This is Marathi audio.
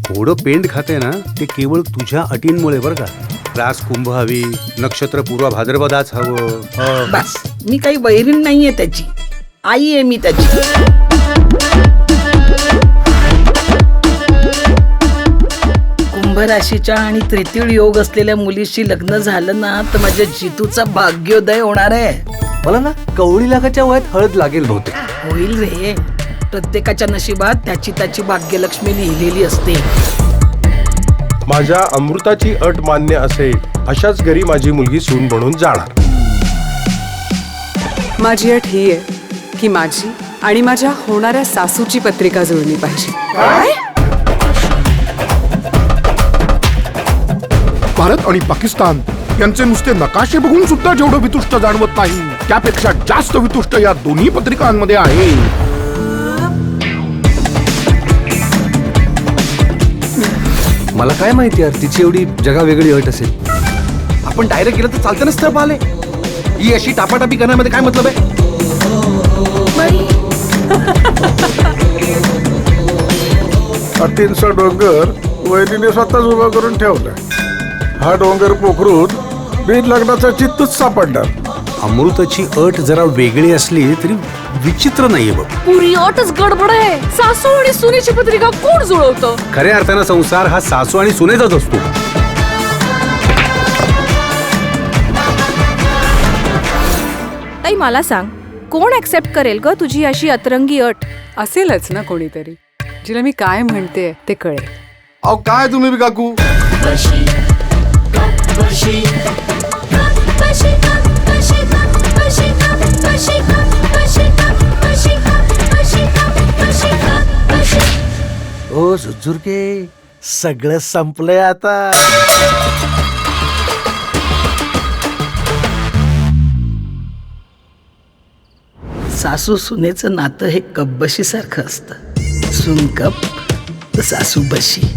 घोडं पेंड खाते ना ते केवळ तुझ्या अटींमुळे बरं का. रास कुंभ हवी, नक्षत्र पूर्व भाद्रपदाच हवं. बस मी काही वैरीण नाहीये त्याची, आई आहे मी त्याची. कुंभ राशीच्या आणि तृतीय योग असलेल्या मुलीशी लग्न झालं ना तर माझ्या जितूचा भाग्योदय होणार आहे. मला ना कवळी लागाच्या वयात हळद लागेल बहुतेक. होईल रे, प्रत्येकाच्या नशिबात त्याची त्याची भाग्यलक्ष्मी लिहिलेली असते. माझ्या अमृताची अट मान्य असेल अशाच घरी माझी मुलगी सून बनून जाणार. माझी अट ही आहे की माझी आणि माझ्या होणाऱ्या सासूची पत्रिका जुळली पाहिजे. भारत आणि पाकिस्तान यांचे नुसते नकाशे बघून सुद्धा जेवढं वितुष्ट जाणवत नाही त्यापेक्षा जास्त वितुष्ट या दोन्ही पत्रिकांमध्ये आहे. मला काय माहिती यार तिची एवढी जगा वेगळी अट असेल. आपण डायरेक्ट गेलं तर चालतं ना स्थळ पाहिले. ही अशी टापाटापी करण्यामध्ये काय मतलब आहे. अटींचा डोंगर वैरीने स्वतःच उभा करून ठेवलाय. हा डोंगर पोखरून बिन लग्नाचा चित्तच सापडणार. अमृताची अट जरा वेगळी असली तरी विचित्र नाहीये बघ. पुरी अटच गडबड आहे. सासू आणि सुनेची पत्रिका कोण जुळवतं? खऱ्या अर्थानं संसार हा सासू आणि सुनेचाच असतो. ताई मला सांग, कोण ऍक्सेप्ट करेल ग तुझी अशी अतरंगी अट? असेलच ना कोणीतरी जिला मी काय म्हणते ते कळेल. अहो काय तुम्ही बी काकू. ओ झुरके सगळं संपलंय आता. सासू सुनेचं नातं हे कब्बशी सारखं असतं. सून कप तर सासू बशी.